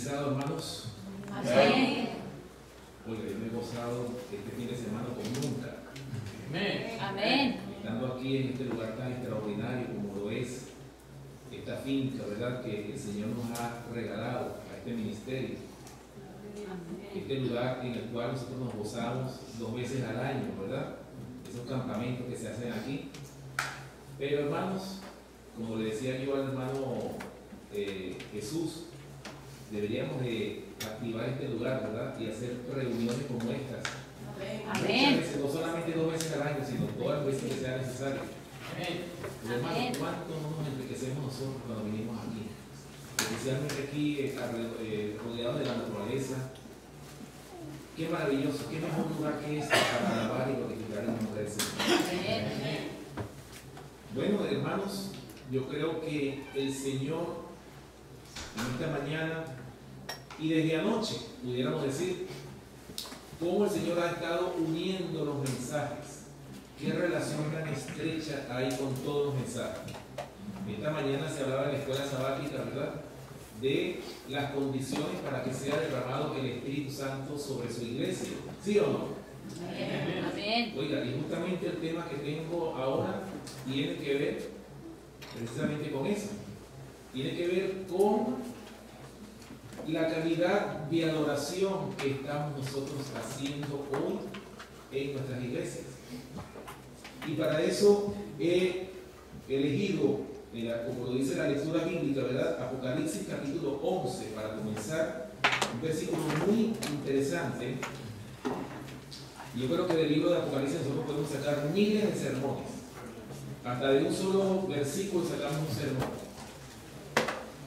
Hermanos, Amén. oiga, yo me he gozado este fin de semana como nunca. Amén. Amén. Estando aquí en este lugar tan extraordinario como lo es esta finca, ¿verdad? Que el Señor nos ha regalado a este ministerio. Este lugar en el cual nosotros nos gozamos 2 veces al año, ¿verdad? Esos campamentos que se hacen aquí. Pero hermanos, como le decía yo al hermano Jesús, deberíamos de activar este lugar, ¿verdad? Y hacer reuniones como estas. Amén. Muchas veces, no solamente 2 veces al año, sino todas las veces que sea necesario. Pero hermanos, ¿cuánto no nos enriquecemos nosotros cuando vinimos aquí? Especialmente aquí, rodeados de la naturaleza. Qué maravilloso, qué mejor lugar que es para alabar y glorificar el nombre del Señor. Bueno, hermanos, yo creo que el Señor en esta mañana y desde anoche, pudiéramos decir, cómo el Señor ha estado uniendo los mensajes. Qué relación tan estrecha hay con todos los mensajes. Esta mañana se hablaba en la escuela sabática, ¿verdad?, de las condiciones para que sea derramado el Espíritu Santo sobre su iglesia. ¿Sí o no? Amén. Oiga, y justamente el tema que tengo ahora tiene que ver precisamente con eso. Tiene que ver con la calidad de adoración que estamos nosotros haciendo hoy en nuestras iglesias. Y para eso he elegido, como lo dice la lectura bíblica, ¿verdad?, Apocalipsis capítulo 11, para comenzar, un versículo muy interesante. Yo creo que del libro de Apocalipsis nosotros podemos sacar miles de sermones. Hasta de un solo versículo sacamos un sermón.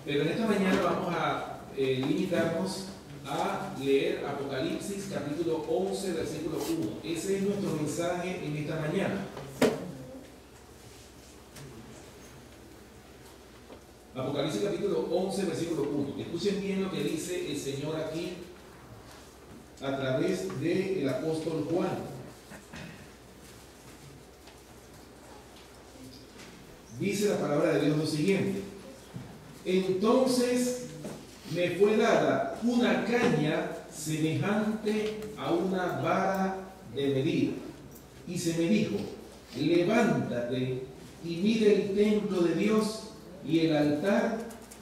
Pero en esta mañana vamos a limitarnos a leer Apocalipsis capítulo 11, versículo 1. Ese es nuestro mensaje en esta mañana. Apocalipsis capítulo 11, versículo 1. Escuchen bien lo que dice el Señor aquí a través del apóstol Juan. Dice la palabra de Dios lo siguiente: entonces me fue dada una caña semejante a una vara de medir, y se me dijo: levántate y mide el templo de Dios y el altar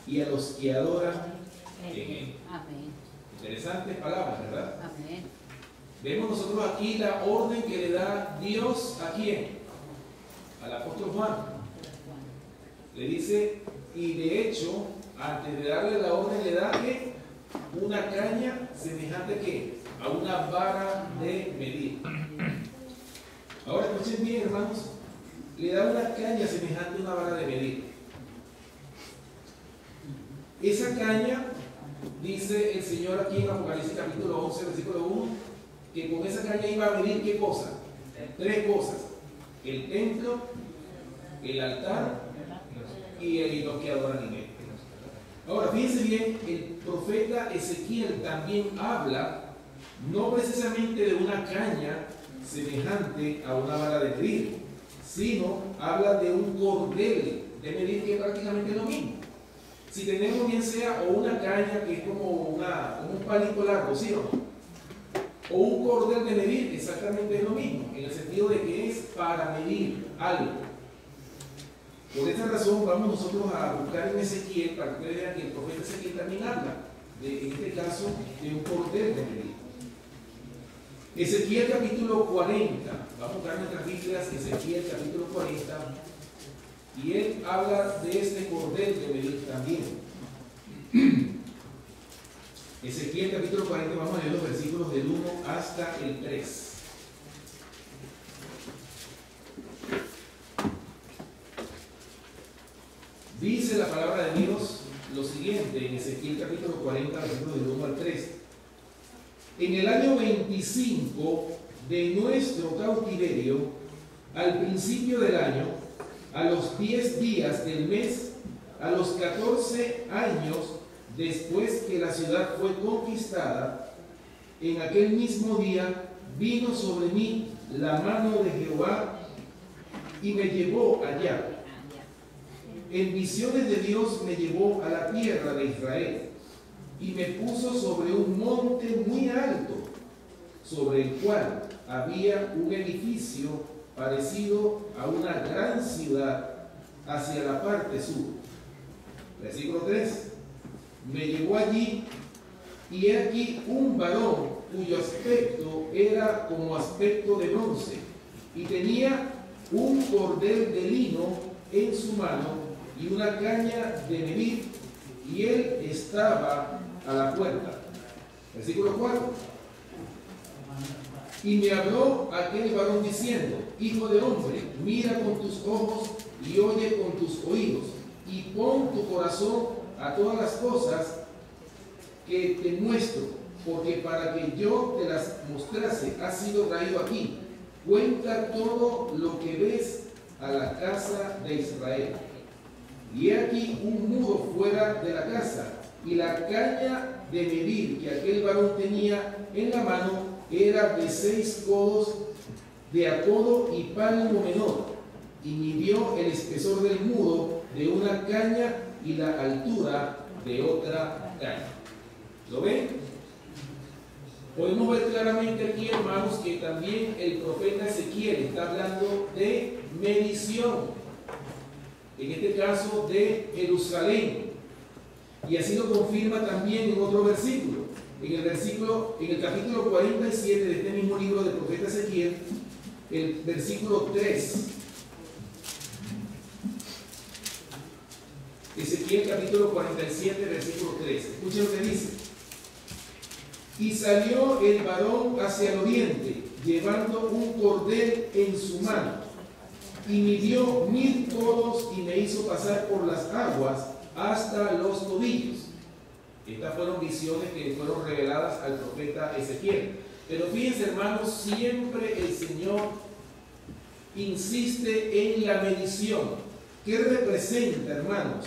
y a los que adoran en él. Amén. Interesantes palabras, ¿verdad? Amén. Vemos nosotros aquí la orden que le da Dios ¿a quién? Al apóstol Juan. Le dice, y de hecho, antes de darle la orden, le da que una caña semejante ¿qué? A una vara de medir. Ahora escuchen bien, hermanos, le da una caña semejante a una vara de medir. Esa caña, dice el Señor aquí en Apocalipsis capítulo 11, versículo 1, que con esa caña iba a medir ¿qué cosa? 3 cosas: el templo, el altar y los que adoran en él. Ahora, fíjense bien, el profeta Ezequiel también habla no precisamente de una caña semejante a una vara de medir, sino habla de un cordel de medir, que es prácticamente lo mismo. Si tenemos bien sea o una caña que es como un palito largo, ¿sí o no?, o un cordel de medir, exactamente es lo mismo, en el sentido de que es para medir algo. Por esta razón vamos nosotros a buscar en Ezequiel, para que ustedes vean que el profeta Ezequiel también habla, en este caso, de un cordel de medir. Ezequiel capítulo 40, vamos a buscar nuestras Biblias, Ezequiel capítulo 40, y él habla de este cordel de medir también. Ezequiel capítulo 40, vamos a leer los versículos del 1 hasta el 3. Dice la palabra de Dios lo siguiente en Ezequiel capítulo 40, versículos del 1 al 3. En el año 25 de nuestro cautiverio, al principio del año, a los 10 días del mes, a los 14 años después que la ciudad fue conquistada, en aquel mismo día vino sobre mí la mano de Jehová y me llevó allá. En visiones de Dios me llevó a la tierra de Israel. y me puso sobre un monte muy alto, sobre el cual había un edificio parecido a una gran ciudad hacia la parte sur. Versículo 3. Me llevó allí y he aquí un varón cuyo aspecto era como aspecto de bronce y tenía un cordel de lino en su mano y una caña de medir, y él estaba a la puerta. Versículo 4. Y me habló aquel varón diciendo: Hijo de hombre, mira con tus ojos y oye con tus oídos, y pon tu corazón a todas las cosas que te muestro, porque para que yo te las mostrase has sido traído aquí. Cuenta todo lo que ves a la casa de Israel. Y he aquí un muro fuera de la casa, y la caña de medir que aquel varón tenía en la mano era de 6 codos de a codo y palmo menor, y midió el espesor del muro de una caña y la altura de otra caña. ¿Lo ven? Podemos ver claramente aquí, hermanos, que también el profeta Ezequiel está hablando de medición, en este caso de Jerusalén, y así lo confirma también en otro versículo, en el capítulo 47 de este mismo libro del profeta Ezequiel, el versículo 3. Ezequiel capítulo 47, versículo 3. Escuchen lo que dice. Y salió el varón hacia el oriente, llevando un cordel en su mano, y midió 1000 codos y me hizo pasar por las aguas hasta los tobillos. Estas fueron visiones que fueron reveladas al profeta Ezequiel. Pero fíjense, hermanos, siempre el Señor insiste en la medición. ¿Qué representa, hermanos,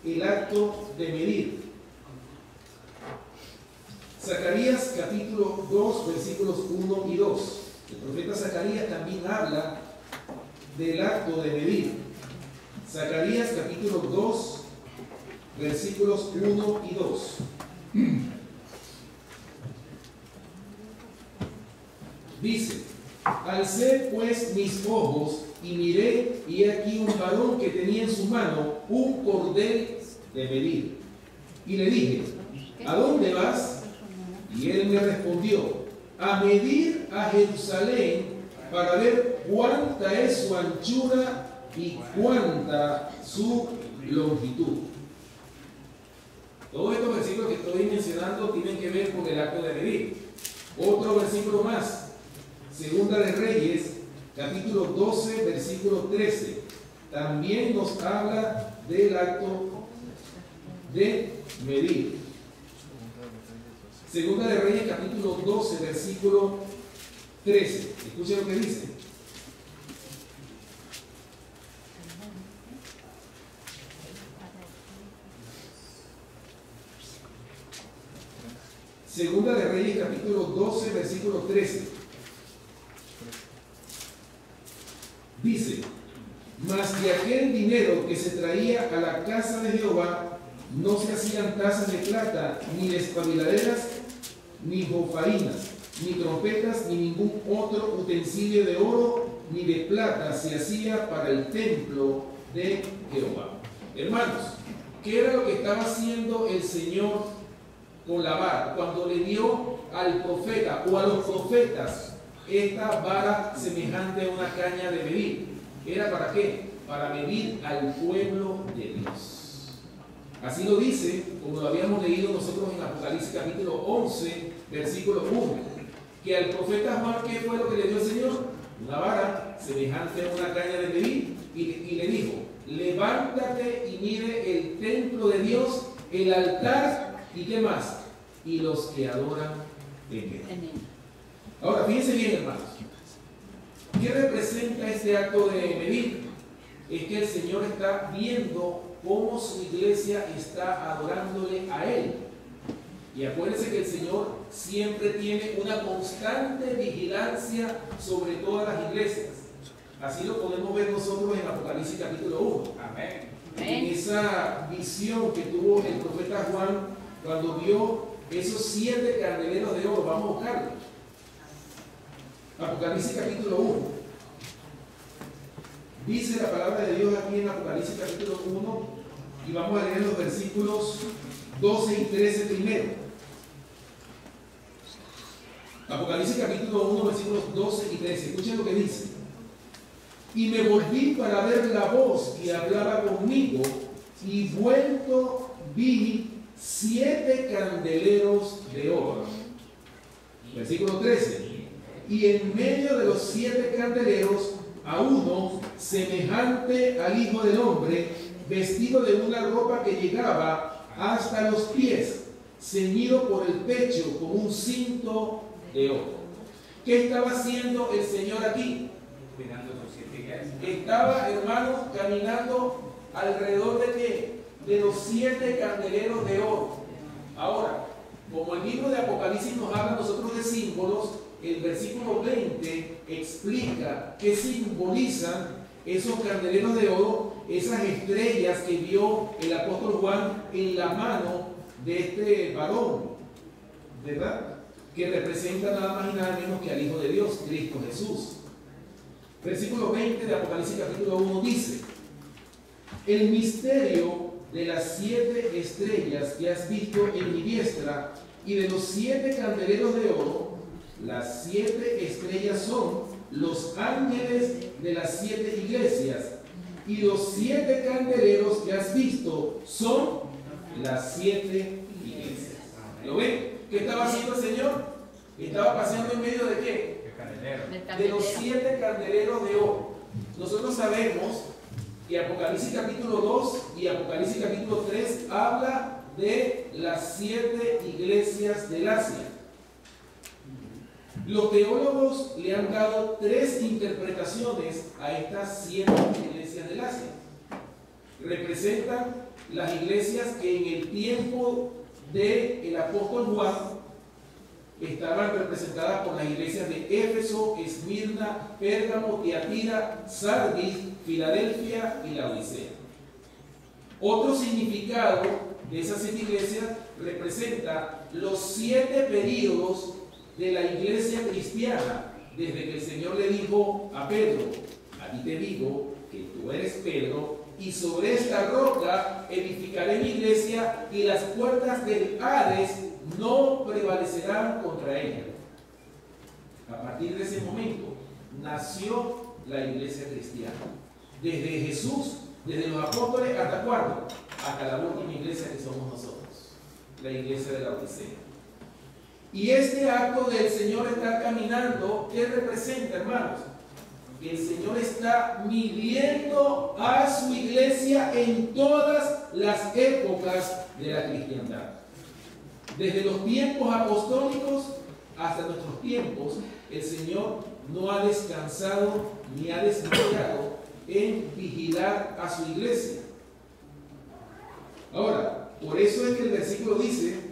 el acto de medir? Zacarías capítulo 2, versículos 1 y 2. El profeta Zacarías también habla del acto de medir. Zacarías capítulo 2, versículos 1 y 2. Dice: alcé pues mis ojos y miré, y he aquí un varón que tenía en su mano un cordel de medir. Y le dije: ¿a dónde vas? Y él me respondió: a medir a Jerusalén para ver cuánta es su anchura y cuánta su longitud. Todos estos versículos que estoy mencionando tienen que ver con el acto de medir. Otro versículo más, Segunda de Reyes, capítulo 12, versículo 13, también nos habla del acto de medir. Segunda de Reyes, capítulo 12, versículo 13. Escuchen lo que dice. Segunda de Reyes, capítulo 12, versículo 13. Dice: mas de aquel dinero que se traía a la casa de Jehová no se hacían tazas de plata, ni despabiladeras, ni jofainas, ni trompetas, ni ningún otro utensilio de oro ni de plata se hacía para el templo de Jehová. Hermanos, ¿qué era lo que estaba haciendo el Señor con la vara? Cuando le dio al profeta o a los profetas esta vara semejante a una caña de medir, ¿era para qué? Para medir al pueblo de Dios. Así lo dice, como lo habíamos leído nosotros en Apocalipsis capítulo 11, versículo 1, que al profeta Juan, ¿qué fue lo que le dio el Señor? Una vara semejante a una caña de medir, y le dijo: levántate y mire el templo de Dios, el altar, y ¿qué más? Y los que adoran en él. Ahora, fíjense bien, hermanos, ¿qué representa este acto de medir? Es que el Señor está viendo cómo su iglesia está adorándole a Él. Y acuérdense que el Señor siempre tiene una constante vigilancia sobre todas las iglesias. Así lo podemos ver nosotros en Apocalipsis capítulo 1. Amén. En esa visión que tuvo el profeta Juan cuando vio esos 7 candeleros de oro. Vamos a buscarlo. Apocalipsis capítulo 1. Dice la palabra de Dios aquí en Apocalipsis capítulo 1, y vamos a leer los versículos 12 y 13 primero. Apocalipsis capítulo 1, versículos 12 y 13. Escuchen lo que dice. Y me volví para ver la voz que hablaba conmigo, y vuelto vi 7 candeleros de oro. Versículo 13. Y en medio de los 7 candeleros, a uno semejante al Hijo del Hombre, vestido de una ropa que llegaba hasta los pies, ceñido por el pecho con un cinto de oro. ¿Qué estaba haciendo el Señor aquí? Cuidando los 7 iglesias. Estaba, hermanos, caminando alrededor de ¿qué? De los 7 candeleros de oro. Ahora, como el libro de Apocalipsis nos habla a nosotros de símbolos, el versículo 20 explica qué simbolizan esos candeleros de oro, esas estrellas que vio el apóstol Juan en la mano de este varón, ¿verdad? Que representa nada más y nada menos que al Hijo de Dios, Cristo Jesús. Versículo 20 de Apocalipsis capítulo 1 dice: el misterio de las 7 estrellas que has visto en mi diestra y de los 7 candeleros de oro. Las 7 estrellas son los ángeles de las 7 iglesias, y los 7 candeleros que has visto son las 7 iglesias. ¿Lo ven? ¿Qué estaba haciendo el Señor? Estaba paseando en medio de ¿qué? De los 7 candeleros de oro. Nosotros sabemos que Apocalipsis capítulo 2 y Apocalipsis capítulo 3 habla de las 7 iglesias del Asia. Los teólogos le han dado 3 interpretaciones a estas 7 iglesias del Asia. Representan las iglesias que en el tiempo del apóstol Juan estaban representadas por las iglesias de Éfeso, Esmirna, Pérgamo, Tiatira, Sardis, Filadelfia y Laodicea. Otro significado de esas 7 iglesias representa los 7 períodos de la iglesia cristiana, desde que el Señor le dijo a Pedro: a ti te digo que tú eres Pedro, y sobre esta roca edificaré mi iglesia, y las puertas del Hades no prevalecerán contra ella. A partir de ese momento nació la iglesia cristiana. Desde Jesús, desde los apóstoles, ¿hasta cuándo? Hasta la última iglesia que somos nosotros, la iglesia de la Odisea. Y este acto del Señor estar caminando, ¿qué representa, hermanos? Que el Señor está midiendo a su iglesia en todas las épocas de la cristiandad. Desde los tiempos apostólicos hasta nuestros tiempos, el Señor no ha descansado ni ha desmayado en vigilar a su iglesia. Ahora, por eso es que el versículo dice: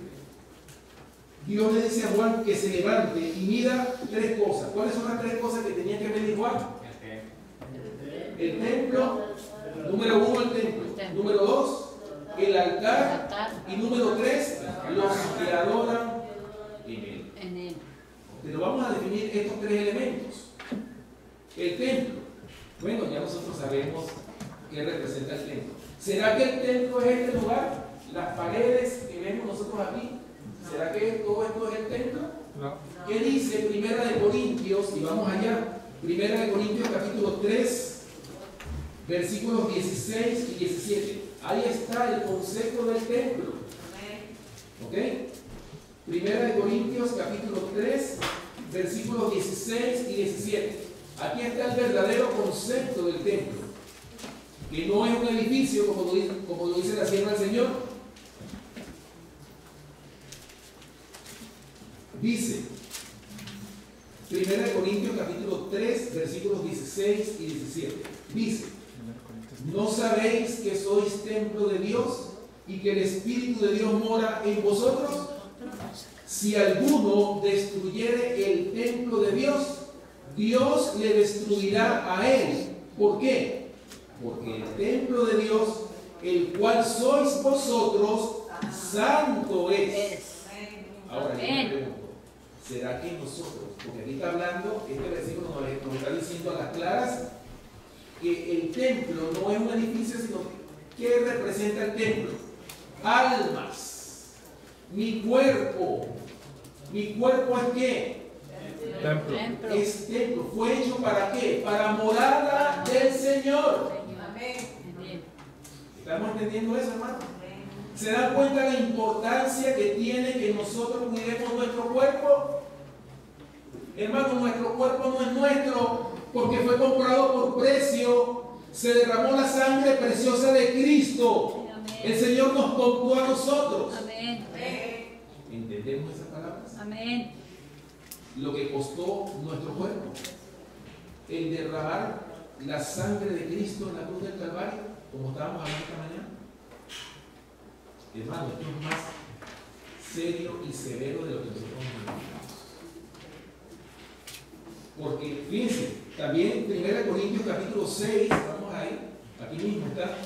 Dios le dice a Juan que se levante y mida 3 cosas. ¿Cuáles son las 3 cosas que tenía que medir Juan? El templo. Número 1, el templo. Número 2, el altar. Y número 3, los que adoran en él. Pero vamos a definir estos 3 elementos. El templo. Bueno, ya nosotros sabemos qué representa el templo. ¿Será que el templo es este lugar? Las paredes que vemos nosotros aquí. ¿Será que todo esto es el templo? No. ¿Qué dice Primera de Corintios? Y vamos allá. Primera de Corintios capítulo 3, versículos 16 y 17. Ahí está el concepto del templo. ¿Ok? Primera de Corintios capítulo 3, versículos 16 y 17. Aquí está el verdadero concepto del templo. Que no es un edificio como lo dice la sierva del Señor. Dice, 1 Corintios capítulo 3, versículos 16 y 17. Dice: ¿no sabéis que sois templo de Dios y que el Espíritu de Dios mora en vosotros? Si alguno destruyere el templo de Dios, Dios le destruirá a él. ¿Por qué? Porque el templo de Dios, el cual sois vosotros, santo es. Es. Ahora yo me Amén. pregunto, ¿será que nosotros, porque aquí está hablando, este versículo nos está diciendo a las claras que el templo no es un edificio, sino que representa el templo? Almas. Mi cuerpo. ¿Mi cuerpo es qué? Templo. Templo. Es templo. ¿Fue hecho para qué? Para morada del Señor. Amén. ¿Estamos entendiendo eso, hermano? ¿Se dan cuenta la importancia que tiene que nosotros cuidemos nuestro cuerpo? Hermano, nuestro cuerpo no es nuestro porque fue comprado por precio. Se derramó la sangre preciosa de Cristo. El Señor nos compró a nosotros. Amén. ¿Entendemos esas palabras? Amén. Lo que costó nuestro cuerpo. El derramar la sangre de Cristo en la cruz del Calvario, como estábamos hablando esta mañana. Hermano, esto es más serio y severo de lo que nosotros nos imaginamos. Porque, fíjense, también en 1 Corintios capítulo 6, vamos ahí, aquí mismo está,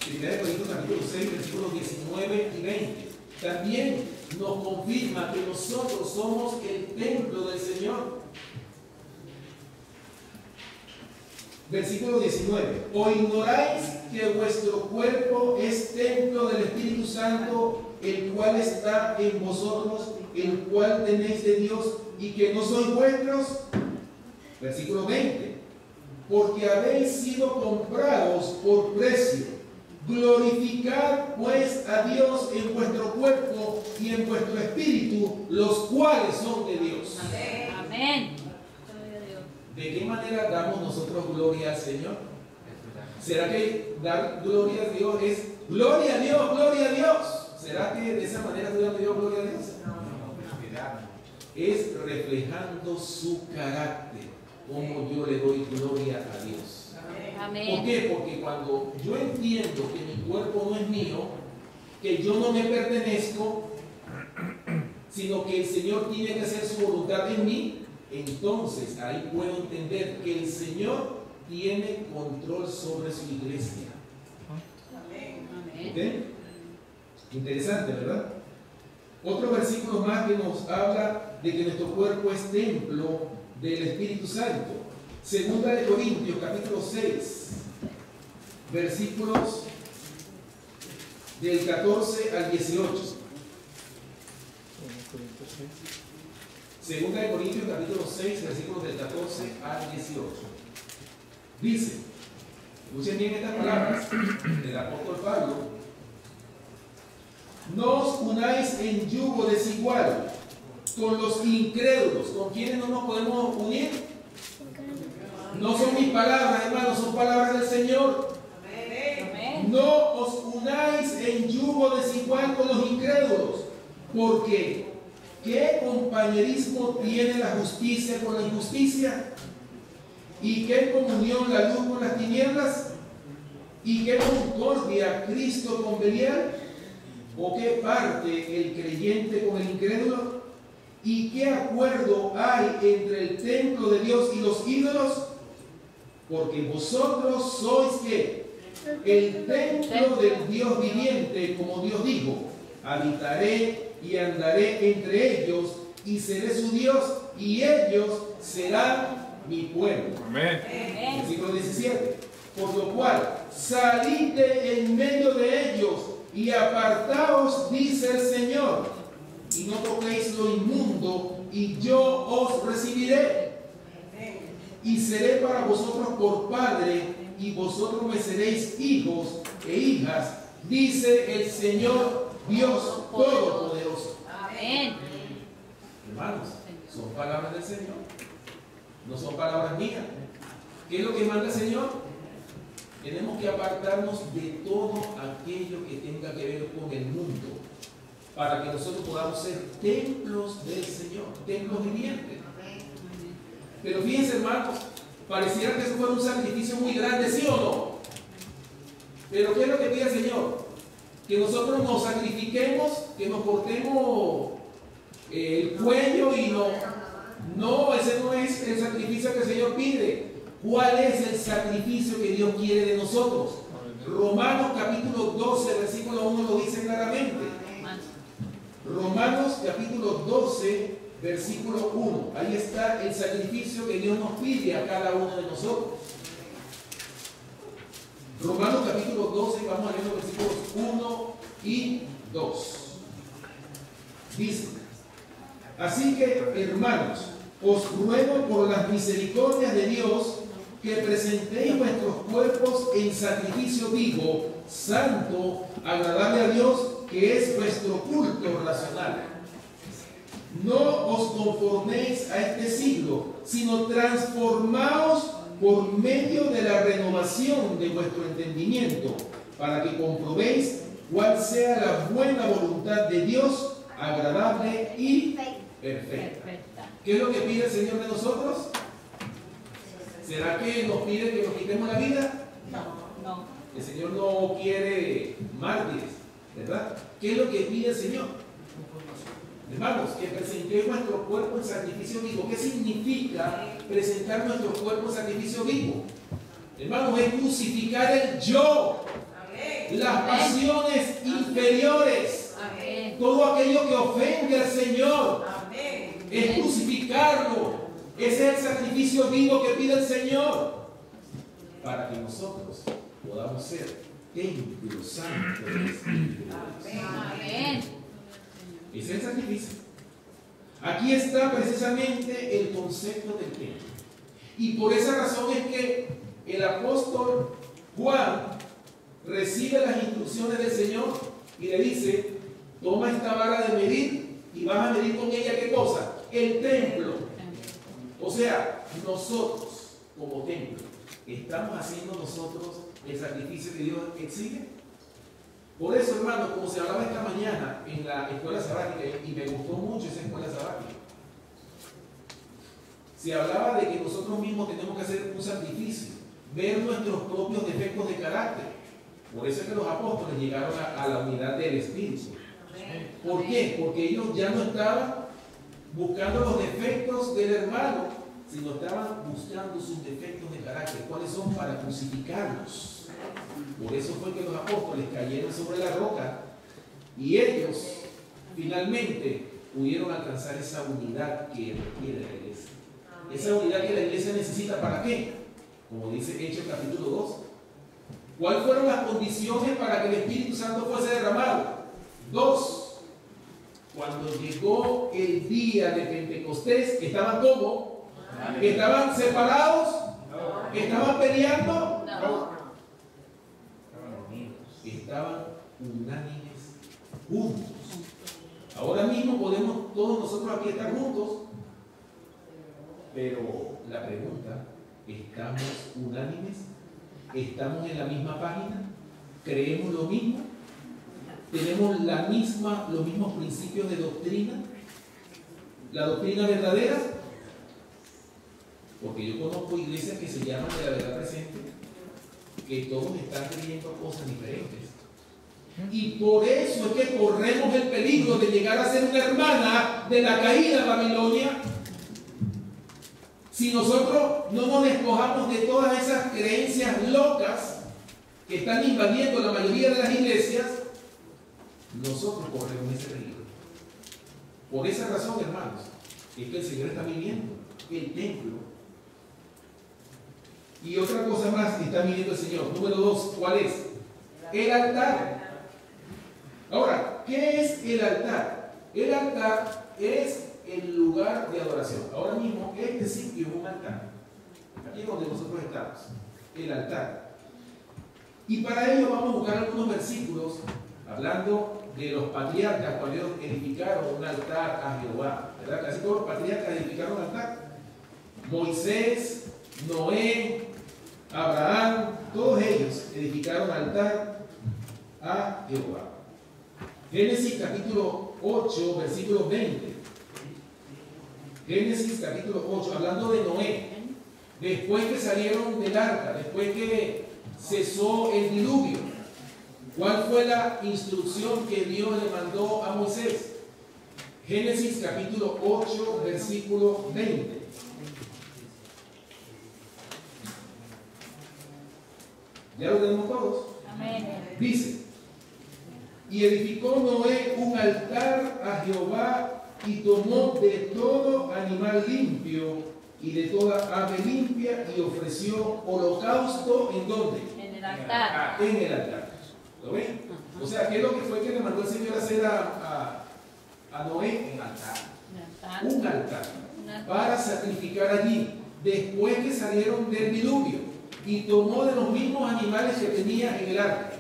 1 Corintios capítulo 6, versículos 19 y 20, también nos confirma que nosotros somos el templo del Señor. Versículo 19. ¿O ignoráis que vuestro cuerpo es templo del Espíritu Santo, el cual está en vosotros, el cual tenéis de Dios, y que no sois vuestros? Versículo 20. Porque habéis sido comprados por precio. Glorificad pues a Dios en vuestro cuerpo y en vuestro espíritu, los cuales son de Dios. Amén. ¿De qué manera damos nosotros gloria al Señor? ¿Será que dar gloria a Dios es gloria a Dios, gloria a Dios? ¿Será que de esa manera estoy dando yo gloria a Dios? Es reflejando su carácter, como yo le doy gloria a Dios. ¿Por Amén. qué? Porque cuando yo entiendo que mi cuerpo no es mío, que yo no me pertenezco, sino que el Señor tiene que hacer su voluntad en mí, entonces ahí puedo entender que el Señor tiene control sobre su iglesia. Amén. ¿Ok? Interesante, ¿verdad? Otro versículo más que nos habla de que nuestro cuerpo es templo del Espíritu Santo. Segunda de Corintios, capítulo 6, versículos del 14 al 18. Segunda de Corintios, capítulo 6, versículos del 14 al 18. Dice, escuchen bien estas palabras del apóstol Pablo: no os unáis en yugo desigual con los incrédulos. ¿Con quiénes no nos podemos unir? No son mis palabras, hermanos, son palabras del Señor. Amén. No os unáis en yugo desigual con los incrédulos, porque ¿qué compañerismo tiene la justicia con la injusticia? ¿Y qué comunión la luz con las tinieblas? ¿Y qué concordia Cristo con Belial? ¿O qué parte el creyente con el incrédulo? ¿Y qué acuerdo hay entre el templo de Dios y los ídolos? Porque vosotros sois ¿qué? El templo del Dios viviente, como Dios dijo: habitaré y andaré entre ellos, y seré su Dios, y ellos serán mi pueblo. Amén. Amén. Versículo 17. Por lo cual, salid de en medio de ellos y apartaos, dice el Señor, y no toquéis lo inmundo, y yo os recibiré. Y seré para vosotros por padre, y vosotros me seréis hijos e hijas, dice el Señor Dios Todopoderoso. Amén. Hermanos, son palabras del Señor, no son palabras mías. ¿Qué es lo que manda el Señor? Tenemos que apartarnos de todo aquello que tenga que ver con el mundo, para que nosotros podamos ser templos del Señor, templos vivientes. Pero fíjense, hermanos, pareciera que eso fuera un sacrificio muy grande, ¿sí o no? Pero ¿qué es lo que pide el Señor? Que nosotros nos sacrifiquemos, que nos cortemos el cuello y no, ese no es el sacrificio que el Señor pide. ¿Cuál es el sacrificio que Dios quiere de nosotros? Romanos capítulo 12, versículo 1 lo dice claramente. Romanos capítulo 12, versículo 1. Ahí está el sacrificio que Dios nos pide a cada uno de nosotros. Romanos capítulo 12, vamos a leer los versículos 1 y 2. Dice: así que, hermanos, os ruego por las misericordias de Dios que presentéis vuestros cuerpos en sacrificio vivo, santo, agradable a Dios, que es vuestro culto racional. No os conforméis a este siglo, sino transformaos por medio de la renovación de vuestro entendimiento, para que comprobéis cuál sea la buena voluntad de Dios, agradable y perfecta. ¿Qué es lo que pide el Señor de nosotros? ¿Será que nos pide que nos quitemos la vida? No. El Señor no quiere mártires, ¿verdad? ¿Qué es lo que pide el Señor? Hermanos, que presentéis nuestro cuerpo en sacrificio vivo. ¿Qué significa presentar nuestro cuerpo en sacrificio vivo? Hermanos, es crucificar el yo, las pasiones inferiores, todo aquello que ofende al Señor. Es crucificarlo. Ese es el sacrificio vivo que pide el Señor, para que nosotros podamos ser templo santo del Espíritu de Dios. Amén. Ese es el sacrificio. Aquí está precisamente el concepto del templo. Y por esa razón es que el apóstol Juan recibe las instrucciones del Señor y le dice: toma esta vara de medir y vas a medir con ella ¿qué cosa? El templo. O sea, nosotros como templo, ¿estamos haciendo nosotros el sacrificio que Dios exige? Por eso, hermano, como se hablaba esta mañana en la escuela sabática, y me gustó mucho esa escuela sabática, se hablaba de que nosotros mismos tenemos que hacer un sacrificio, ver nuestros propios defectos de carácter. Por eso es que los apóstoles llegaron a la unidad del Espíritu. ¿Por qué? Porque ellos ya no estaban buscando los defectos del hermano, sino estaban buscando sus defectos de carácter. ¿Cuáles son? Para crucificarlos. Por eso fue que los apóstoles cayeron sobre la roca y ellos finalmente pudieron alcanzar esa unidad que requiere la iglesia. Esa unidad que la iglesia necesita, ¿para qué? Como dice Hechos capítulo 2. ¿Cuáles fueron las condiciones para que el Espíritu Santo fuese derramado? 2. Cuando llegó el día de Pentecostés, ¿estaban como? ¿Estaban separados? ¿Estaban peleando? No. Estaban unánimes, juntos. Ahora mismo podemos todos nosotros aquí estar juntos, pero la pregunta: ¿estamos unánimes? ¿Estamos en la misma página? ¿Creemos lo mismo? ¿Tenemos los mismos principios de doctrina? ¿La doctrina verdadera? Porque yo conozco iglesias que se llaman de la verdad presente, que todos están creyendo cosas diferentes. Y por eso es que corremos el peligro de llegar a ser una hermana de la caída de Babilonia. Si nosotros no nos despojamos de todas esas creencias locas que están invadiendo la mayoría de las iglesias, nosotros corremos ese peligro. Por esa razón, hermanos, es que el Señor está viviendo el templo. Y otra cosa más que está midiendo el Señor. Número 2, ¿cuál es? El altar. Ahora, ¿qué es el altar? El altar es el lugar de adoración. Ahora mismo, este sitio es un altar. Aquí es donde nosotros estamos. El altar. Y para ello vamos a buscar algunos versículos hablando de los patriarcas cuando ellos edificaron un altar a Jehová. ¿Verdad? Casi todos los patriarcas edificaron un altar. Moisés, Noé, Abraham, todos ellos edificaron altar a Jehová. Génesis capítulo 8, versículo 20. Génesis capítulo 8, hablando de Noé. Después que salieron del arca, después que cesó el diluvio, ¿cuál fue la instrucción que Dios le mandó a Moisés? Génesis capítulo 8, versículo 20. ¿Ya lo tenemos todos? Amén. Dice, y edificó Noé un altar a Jehová y tomó de todo animal limpio y de toda ave limpia y ofreció holocausto ¿en dónde? En el altar. En el altar. ¿Lo ven? O sea, ¿qué es lo que fue que le mandó el Señor a hacer a Noé? Un altar. Un altar para sacrificar allí después que salieron del diluvio, y tomó de los mismos animales que tenía en el arca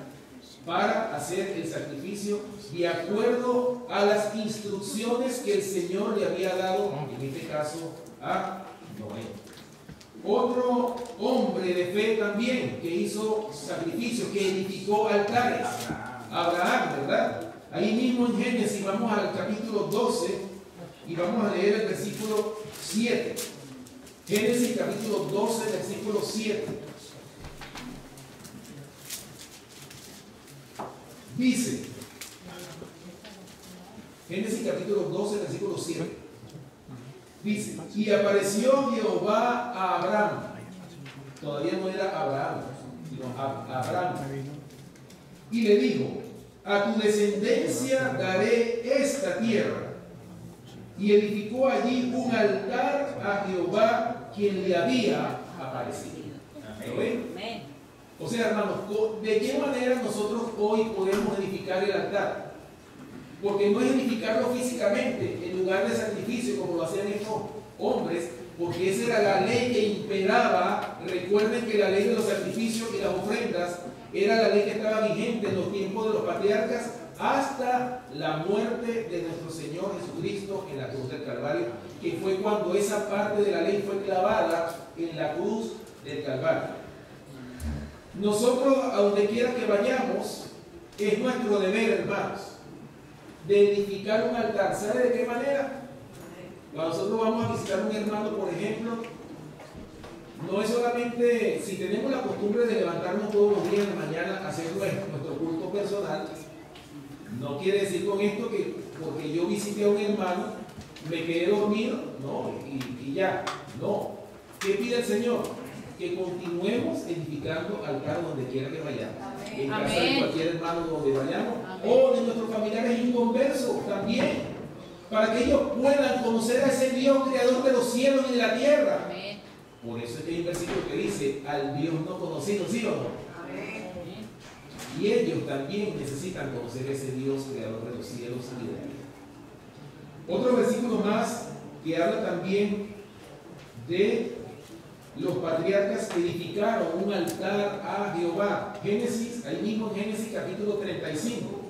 para hacer el sacrificio de acuerdo a las instrucciones que el Señor le había dado, en este caso a Noé. Otro hombre de fe también que hizo sacrificios, que edificó altares, Abraham, ¿verdad? Ahí mismo en Génesis vamos al capítulo 12 y vamos a leer el versículo 7. Génesis capítulo 12, versículo 7. Dice, Génesis capítulo 12, versículo 7. Dice, y apareció Jehová a Abraham. Todavía no era Abraham, sino a Abraham. Y le dijo, a tu descendencia daré esta tierra. Y edificó allí un altar a Jehová, quien le había aparecido. ¿Lo ven? Amén. O sea, hermanos, ¿de qué manera nosotros hoy podemos edificar el altar? Porque no es edificarlo físicamente en lugar de sacrificio como lo hacían estos hombres, porque esa era la ley que imperaba. Recuerden que la ley de los sacrificios y las ofrendas era la ley que estaba vigente en los tiempos de los patriarcas hasta la muerte de nuestro Señor Jesucristo en la cruz del Calvario, que fue cuando esa parte de la ley fue clavada en la cruz del Calvario. Nosotros, a donde quiera que vayamos, es nuestro deber, hermanos, de edificar un altar. ¿Sabe de qué manera? Cuando nosotros vamos a visitar a un hermano, por ejemplo, no es solamente, si tenemos la costumbre de levantarnos todos los días de la mañana a hacer nuestro culto personal, no quiere decir con esto que porque yo visité a un hermano, me quedé dormido, no, y ya, no. ¿Qué pide el Señor? Que continuemos edificando altar donde quiera que vayamos. En casa de cualquier hermano donde vayamos, o de nuestros familiares inconversos también, para que ellos puedan conocer a ese Dios creador de los cielos y de la tierra. Amén. Por eso es que hay un versículo que dice, al Dios no conocido, ¿sí o no? Y ellos también necesitan conocer a ese Dios creador de los cielos y de la tierra. Otro versículo más que habla también de los patriarcas que edificaron un altar a Jehová. Génesis, ahí mismo en Génesis capítulo 35.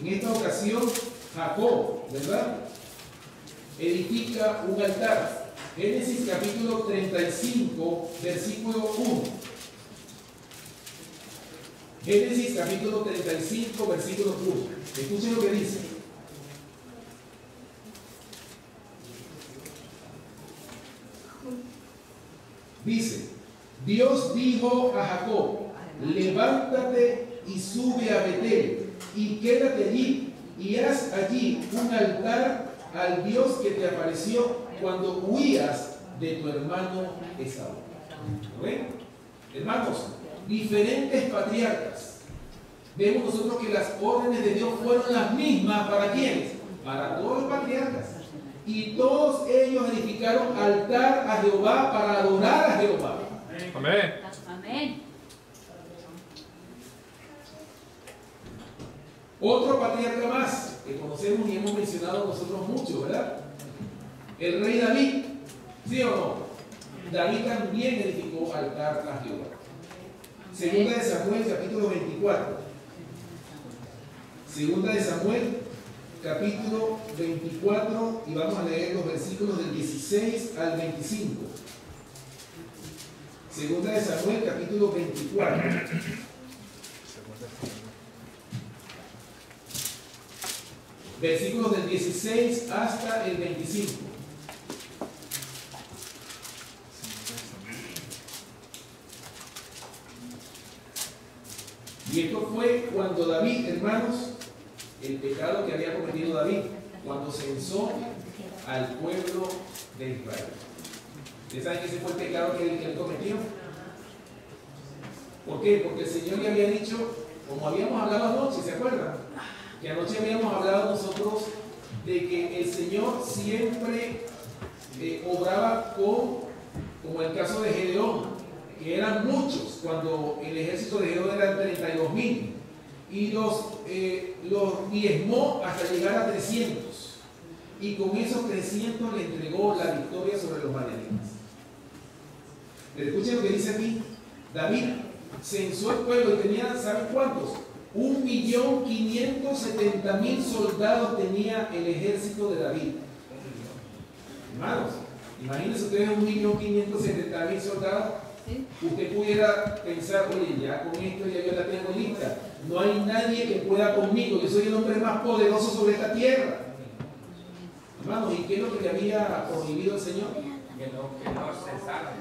En esta ocasión, Jacob, ¿verdad?, edifica un altar. Génesis capítulo 35, versículo 1. Génesis capítulo 35, versículo 1. Escuchen lo que dice. Dice, Dios dijo a Jacob, levántate y sube a Betel y quédate allí y haz allí un altar al Dios que te apareció cuando huías de tu hermano Esaú. ¿Lo ven? Hermanos, diferentes patriarcas. Vemos nosotros que las órdenes de Dios fueron las mismas. ¿Para quiénes? Para todos los patriarcas. Y todos ellos edificaron altar a Jehová para adorar a Jehová. Amén. Amén. Otro patriarca más que conocemos y hemos mencionado nosotros mucho, ¿verdad? El rey David, ¿sí o no? David también edificó altar a Jehová. Segunda de Samuel, capítulo 24. Segunda de Samuel, capítulo 24, y vamos a leer los versículos del 16 al 25. Segunda de Samuel, capítulo 24. Versículos del 16 hasta el 25. Y esto fue cuando David, hermanos, el pecado que había cometido David, cuando censó al pueblo de Israel. ¿Ustedes saben que ese fue el pecado que él cometió? ¿Por qué? Porque el Señor le había dicho, como habíamos hablado anoche, ¿se acuerdan? Que anoche habíamos hablado nosotros de que el Señor siempre obraba como el caso de Gedeón, que eran muchos, cuando el ejército de Gedeón eran 32,000, y los diezmó hasta llegar a 300, y con esos 300 le entregó la victoria sobre los madianitas. Escuchen lo que dice aquí. David censó el pueblo y tenía, ¿saben cuántos? 1.570.000 soldados tenía el ejército de David. Hermanos, imagínense ustedes 1.570.000 soldados. Sí. Usted pudiera pensar, oye, ya con esto ya yo la tengo lista. No hay nadie que pueda conmigo. Yo soy el hombre más poderoso sobre esta tierra. Hermanos, ¿y qué es lo que le había prohibido el Señor?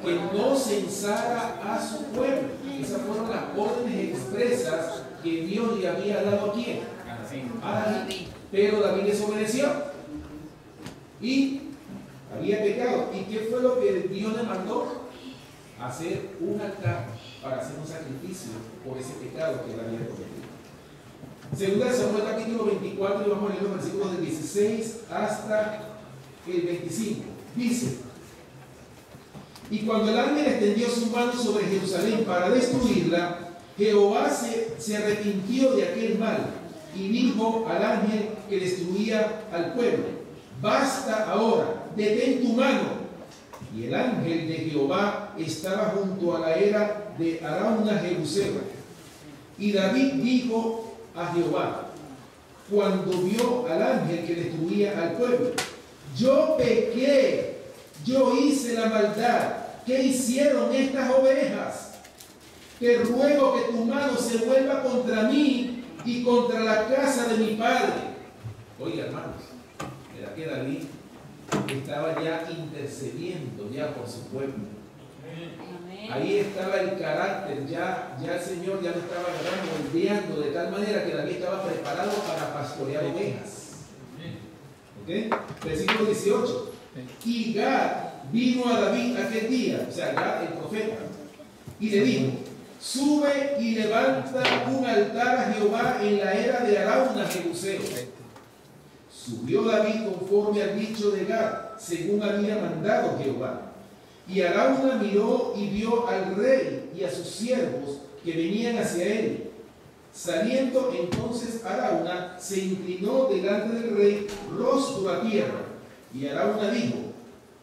Que no censara a su pueblo. Esas fueron las órdenes expresas que Dios le había dado a quién. A David. Pero David desobedeció y había pecado. ¿Y qué fue lo que Dios le mandó? Hacer un altar para hacer un sacrificio por ese pecado que él había cometido. Segunda de Samuel capítulo 24, y vamos a leer los versículos del 16 hasta el 25. Dice: y cuando el ángel extendió su mano sobre Jerusalén para destruirla, Jehová se arrepintió de aquel mal y dijo al ángel que destruía al pueblo: basta ahora, detén tu mano. Y el ángel de Jehová estaba junto a la era de Arauna Jebuseo. Y David dijo a Jehová, cuando vio al ángel que destruía al pueblo: yo pequé, yo hice la maldad. ¿Qué hicieron estas ovejas? Te ruego que tu mano se vuelva contra mí y contra la casa de mi padre. Oiga, hermanos, ¿verdad que David estaba ya intercediendo ya por su pueblo? Amén. Ahí estaba el carácter, ya el Señor ya lo estaba moldeando de tal manera que David estaba preparado para pastorear ovejas. ¿Ok? Versículo 18. Y Gad vino a David aquel día, o sea, Gad el profeta, y le dijo: sube y levanta un altar a Jehová en la era de Arauna Jebuseo. Subió David conforme al dicho de Gad, según había mandado Jehová. Y Arauna miró y vio al rey y a sus siervos que venían hacia él. Saliendo entonces Arauna, se inclinó delante del rey, rostro a tierra. Y Arauna dijo: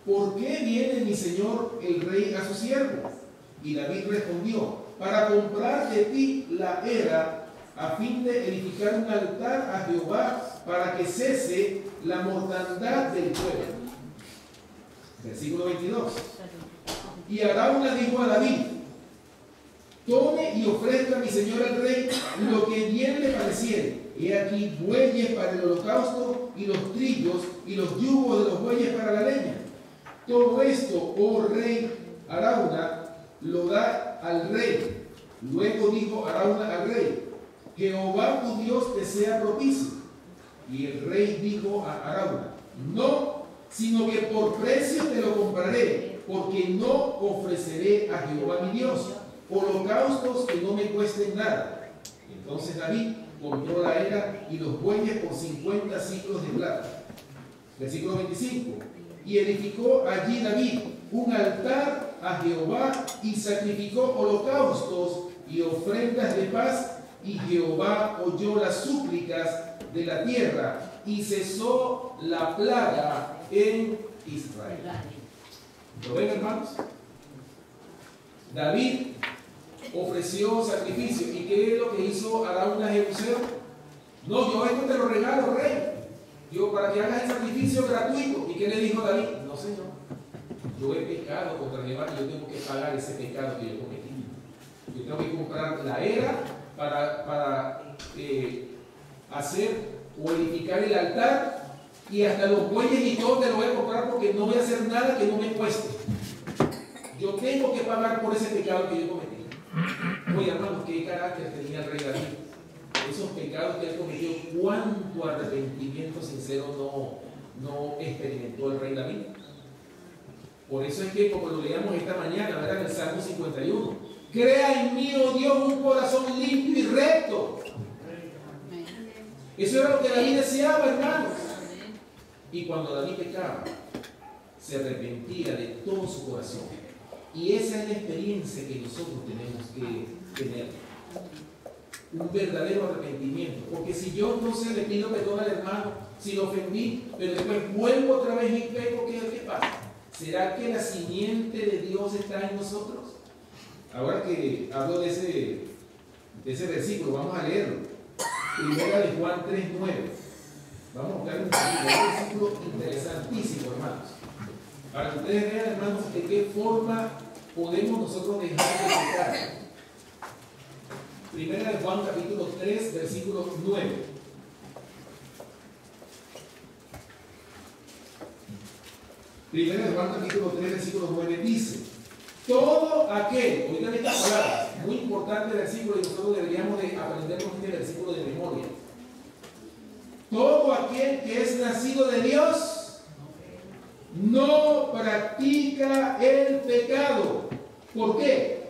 ¿por qué viene mi señor el rey a su siervo? Y David respondió: para comprar de ti la era, a fin de edificar un altar a Jehová, para que cese la mortandad del pueblo. Versículo 22. Y Arauna dijo a David: tome y ofrezca a mi señor el rey lo que bien le pareciere. He aquí bueyes para el holocausto, y los trillos y los yugos de los bueyes para la leña. Todo esto, oh rey Arauna, lo da al rey. Luego dijo Arauna al rey: Jehová tu Dios te sea propicio. Y el rey dijo a Arauna: no, sino que por precio te lo compraré, porque no ofreceré a Jehová mi Dios holocaustos que no me cuesten nada. Entonces David compró la era y los bueyes por 50 ciclos de plata. Versículo 25. Y edificó allí David un altar a Jehová y sacrificó holocaustos y ofrendas de paz, y Jehová oyó las súplicas de la tierra y cesó la plaga en Israel. ¿Lo ven, hermanos? David ofreció sacrificio. ¿Y qué es lo que hizo Arauna Jebuseo? No, yo esto te lo regalo, rey. Yo, para que hagas el sacrificio gratuito. ¿Y qué le dijo David? No, señor. Yo he pecado contra Jehová y yo tengo que pagar ese pecado que yo cometí. Yo tengo que comprar la era para hacer o edificar el altar, y hasta los bueyes y todo te lo voy a comprar, porque no voy a hacer nada que no me cueste. Yo tengo que pagar por ese pecado que yo cometí. Oye, hermanos, qué carácter tenía el rey David. Esos pecados que él cometió, cuánto arrepentimiento sincero no experimentó el rey David. Por eso es que, como lo leíamos esta mañana, ¿verdad? En el Salmo 51, Crea en mí, oh Dios, un corazón limpio y recto. Eso era lo que David deseaba, hermanos. Y cuando David pecaba, se arrepentía de todo su corazón. Y esa es la experiencia que nosotros tenemos que tener. Un verdadero arrepentimiento. Porque si yo entonces le pido perdón al hermano, si lo ofendí, pero después vuelvo otra vez y peco, ¿qué pasa? ¿Será que la simiente de Dios está en nosotros? Ahora que hablo de ese versículo, vamos a leerlo. Primera de Juan 3:9. Vamos a buscar un versículo interesantísimo, hermanos. Para que ustedes vean, hermanos, de qué forma podemos nosotros dejar de pecar. Primera de Juan capítulo 3, versículo 9. Primera de Juan capítulo 3, versículo 9 dice: todo aquel, oigan esta palabra, muy importante versículo y nosotros deberíamos de aprendernos este versículo de memoria. Todo aquel que es nacido de Dios no practica el pecado. ¿Por qué?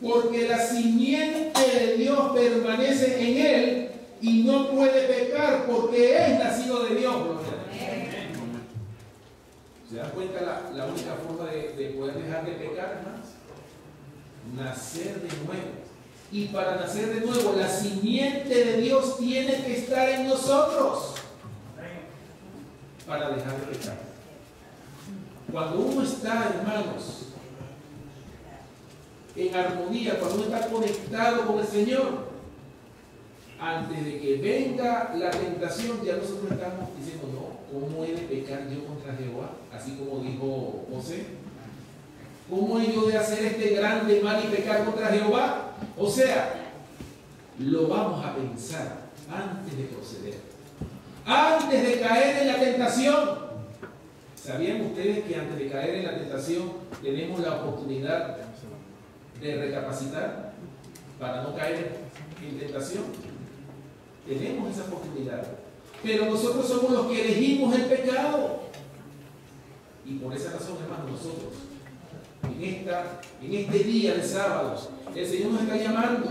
Porque la simiente de Dios permanece en él y no puede pecar porque es nacido de Dios. ¿Se dan cuenta la única forma de poder dejar de pecar, hermanos? Nacer de nuevo. Y para nacer de nuevo, la simiente de Dios tiene que estar en nosotros para dejar de pecar. Cuando uno está, hermanos, en armonía, cuando uno está conectado con el Señor, antes de que venga la tentación, ya nosotros estamos diciendo: no, ¿cómo he de pecar yo contra Jehová? Así como dijo José. ¿Cómo he yo de hacer este grande mal y pecar contra Jehová? O sea, lo vamos a pensar antes de proceder, antes de caer en la tentación. ¿Sabían ustedes que antes de caer en la tentación tenemos la oportunidad de recapacitar para no caer en tentación? Tenemos esa oportunidad. Pero nosotros somos los que elegimos el pecado. Y por esa razón, hermanos, nosotros, en este día de sábado, el Señor nos está llamando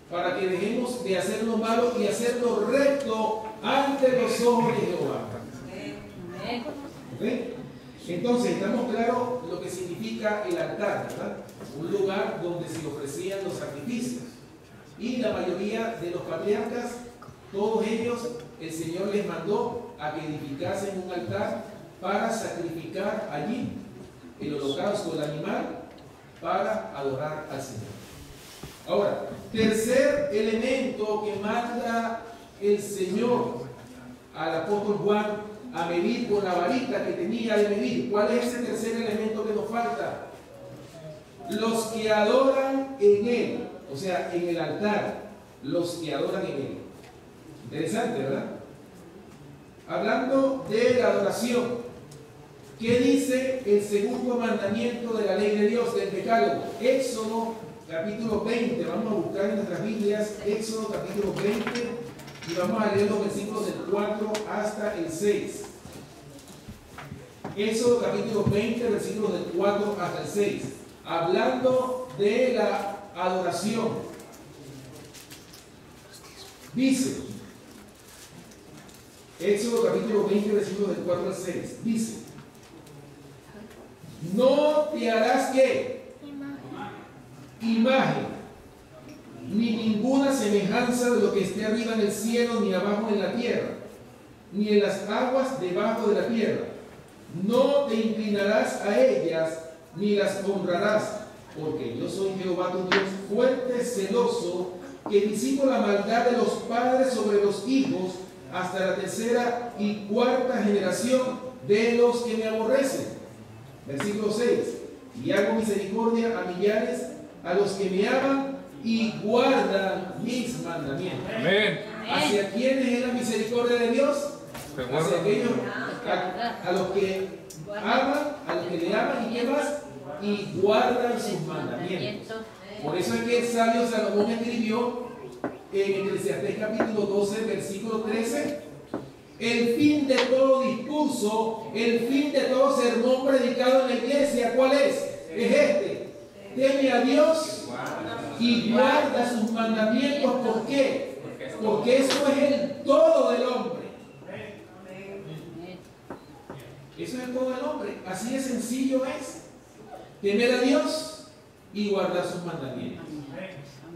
para que dejemos de hacer lo malo y hacer lo recto ante los ojos de Jehová. ¿Okay? Entonces, estamos claros lo que significa el altar, ¿verdad? Un lugar donde se ofrecían los sacrificios. Y la mayoría de los patriarcas, todos ellos, el Señor les mandó a que edificasen un altar para sacrificar allí el holocausto del animal para adorar al Señor. Ahora, tercer elemento que manda el Señor al apóstol Juan a medir con la varita que tenía de medir. ¿Cuál es ese tercer elemento que nos falta? Los que adoran en Él, o sea, en el altar, los que adoran en Él. Interesante, ¿verdad? Hablando de la adoración, ¿qué dice el segundo mandamiento de la ley de Dios, del decálogo? Éxodo capítulo 20, vamos a buscar en nuestras Biblias, Éxodo capítulo 20, y vamos a leer los versículos del 4 hasta el 6. Éxodo capítulo 20, versículos del 4 hasta el 6. Hablando de la adoración. Dice, Éxodo capítulo 20, versículos del 4 al 6. Dice: no te harás ¿qué? Imagen, ni ninguna semejanza de lo que esté arriba en el cielo, ni abajo en la tierra, ni en las aguas debajo de la tierra. No te inclinarás a ellas, ni las honrarás, porque yo soy Jehová tu Dios, fuerte, celoso, que visito la maldad de los padres sobre los hijos hasta la tercera y cuarta generación de los que me aborrecen. Versículo 6. Y hago misericordia a millares, a los que me aman y guardan mis mandamientos. Amén. ¿Hacia quiénes es la misericordia de Dios? Hacia aquellos a los que aman, a los que le aman y qué más, y guardan sus mandamientos. Por eso es que el sabio Salomón escribió en Eclesiastés capítulo 12, versículo 13: el fin de todo discurso, el fin de todo sermón predicado en la iglesia, ¿cuál es? Es este: teme a Dios y guarda sus mandamientos. ¿Por qué? Porque eso es el todo del hombre. Eso es el todo del hombre. Así de sencillo es. Temer a Dios y guardar sus mandamientos.